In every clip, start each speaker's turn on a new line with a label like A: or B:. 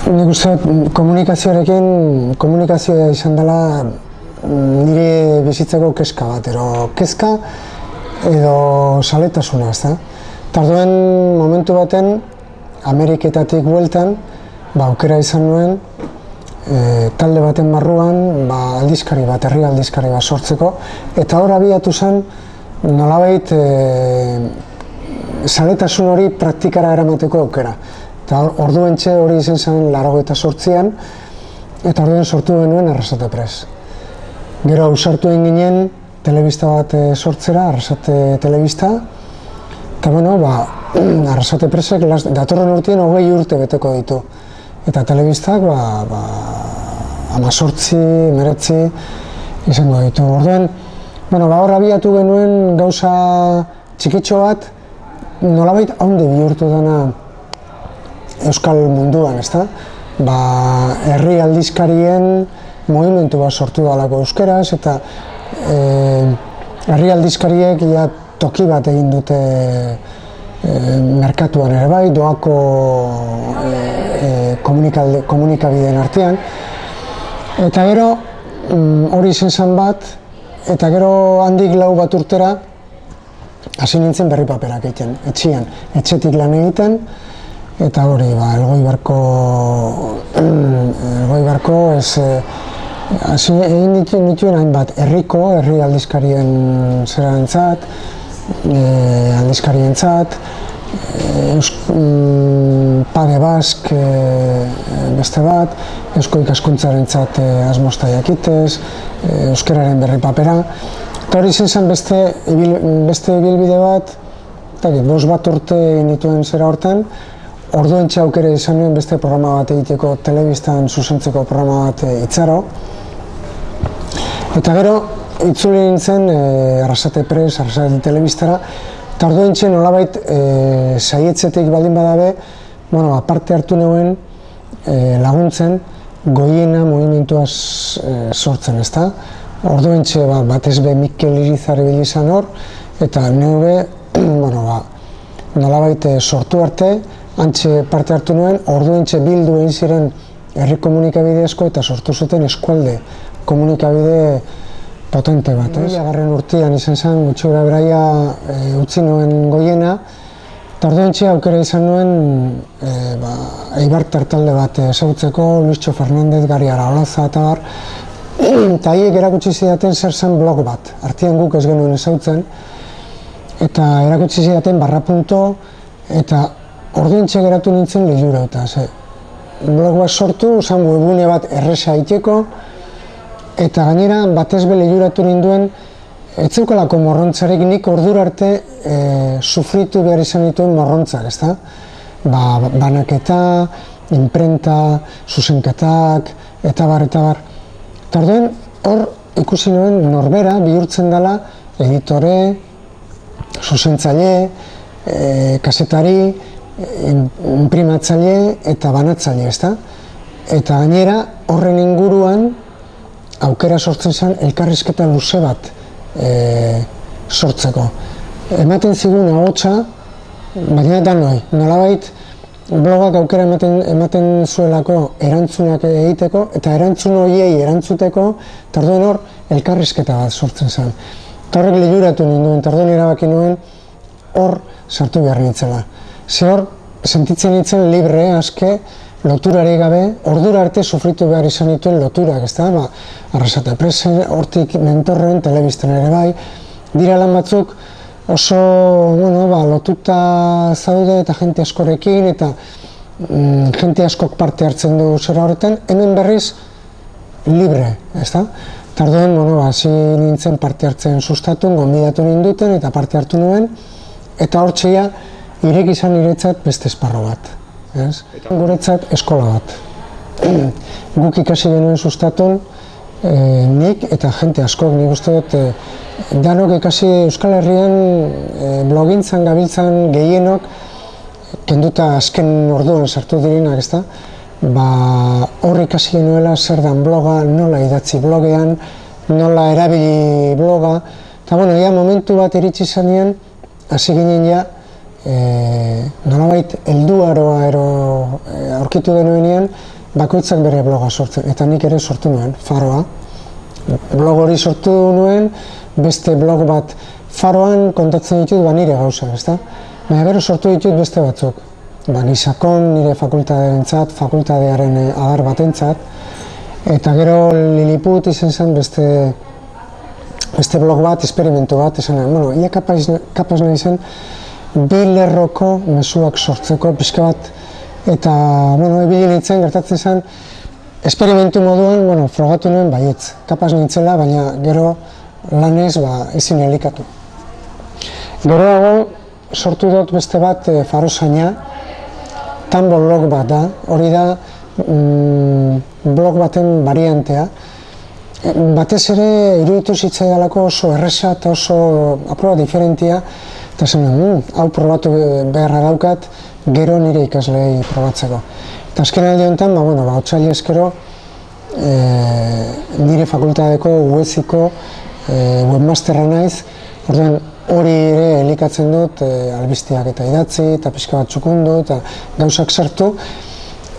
A: Nik uste komunikazioa izan dela nire bizitzako kezka bat, kezka edo saletasuna, ezta? Tarduen momentu baten, Ameriketatik bueltan, aukera izan nuen, talde baten barruan, aldizkari bat, herri aldizkari bat sortzeko, eta hor abiatu zen, nolabait saletasun hori praktikara eramateko aukera. Eta orduentxe hori izan zen 88an, eta orduen sortu genuen Arrasate Press. Gero ausartu egin ginen telebista bat sortzera, Arrasate Telebista, eta Arrasate Pressek datorren urtean 20 urte beteko ditu. Eta telebistak 18, 19 izango ditu. Orduen, hor abiatu genuen gauza txikitxo bat, nolabait haundi bihurtu dena Euskal munduan, ezta? Herri aldizkarien mugimendu bat sortu dalako euskeraz, eta herri aldizkariek toki bat egin dute merkatuan ere bai, doako komunikabideen artean. Eta gero, hori zen bat, eta gero handik 4 bat urtera, hasi nintzen berri paperak egiten, etxean, etxetik lan egiten, eta hori, Elgoi Barko, egin nituen hainbat herri aldizkarien zerarentzat, aldizkarientzat, Pade Bask beste bat, Eusko Ikaskuntzarentzat Asmosta Jakitez, euskararen berri papera, eta hori zen beste ibilbide bat, 5 bat urte nituen zera hortan, orduentxe aukera izan nuen beste programa bat egiteko, telebistan zuzentzeko programa bat Itzaro. Eta gero, itzuli nintzen Arrasate Press, Arrasate Telebistara, eta orduentxe nolabait saietzetik baldin badabe, parte hartu nuen laguntzen Goiena mugimenduaz sortzen, ezta? Orduentxe batez be Mikel Irizar ibili izan hor, eta neu nolabait sortu arte, hantxe parte hartu nuen, orduentxe bildu egin ziren herri komunikabide asko eta sortu zuten eskualde komunikabide potente bat. 2000 urtean izan zen, gutxi gora beraia utzi nuen Goiena, eta orduentxe aukera izan nuen Eibartar talde bat ezagutzeko, Luistxo Fernandez, Gari Araolaza eta bar, eta haiek erakutsi zidaten zer zen blog bat, artean guk ez genuen ezagutzen, eta erakutsi zidaten barrapunto, eta orduentxe geratu nintzen lehura, eta blog bat sortu, zan webgune bat erresa egiteko, eta gainera batez be lehuratu ninduen, ez zeukalako morrontzarik nik ordura arte sufritu behar izan dituen morrontzak, ezta? Banaketa, imprenta, zuzenketak, eta bar. Eta orduen, hor ikusi nuen norbera bihurtzen dela editore, zuzentzaile, kazetari, imprimatzaile eta banatzaile, ezta? Eta gainera, horren inguruan, aukera sortzen zen elkarrizketa luze bat sortzeko. Ematen zigun ahotsa, baina danoi, nolabait blogak aukera ematen zuelako erantzunak egiteko, eta erantzun horiei erantzuteko, eta orduen hor elkarrizketa bat sortzen zen. Eta horrek lehuratu ninduen, eta orduen erabaki nuen hor sartu behar nintzela. Ze hor, sentitzen nintzen libre, aske, loturari gabe, ordura arte sufritu behar izan dituen loturak, ezta? Arrasate Press hortik mentorren, telebistan ere bai, dira lan batzuk oso, lotuta zaude eta jente askorekin, eta jente askok parte hartzen du zera horretan, hemen berriz libre, ezta? Tarduen, hasi nintzen parte hartzen sustatun, gonbidatu ninduten eta parte hartu nuen, eta hortxeia irek izan niretzat beste esparro bat. Guretzat eskola bat. Guk ikasi genuen sustatun, nik eta jente askok, nik uste dut, danok ikasi Euskal Herrian blogintzan gabiltzan gehienok, kenduta azken orduan sartu direnak, ezta? Hor ikasi genuela zer dan bloga, nola idatzi blogean, nola erabili bloga, eta momentu bat iritsi zanean, hasi ginen nolabait helduaroa aurkitu genuenean, bakoitzak bere bloga sortzen, eta nik ere sortu nuen, Faroa. Blog hori sortu nuen, beste blog bat Faroan kontatzen ditut nire gauzak, ezta? Baina gero sortu ditut beste batzuk. Nisakon, nire fakultadearentzat, fakultadearen adar batentzat, eta gero Lilliput izan zen beste blog bat, esperimentu bat, esan nahi, ia kapaz nahi zen, bi lerroko mezuak sortzeko pixka bat, eta, ebili nintzen, gertatzen zen, esperimentu moduan, frogatu nuen baietz, kapaz nintzela, baina gero lanez ezin elikatu. Geroago, sortu dut beste bat, Farozaina, Tumblr blog bat da, hori da blog baten variantea. Batez ere, iruditu zitzaidalako oso erresa eta oso aproba diferentia, eta zen, hau probatu beharra daukat, gero nire ikaslei probatzeko. Eta azken aldi honetan, otsaila eskero, nire fakultadeko UEZ-iko webmasterra naiz, orduan hori ere elikatzen dut, albisteak eta idatzi, eta pixka bat txukundu, eta gauzak sartu.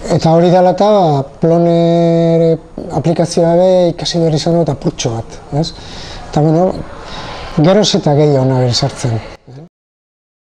A: Eta hori dela eta Ploner aplikazioa be ikasi behar izan dut apurtxo bat. Eta geroz eta gehiago nabil sartzen.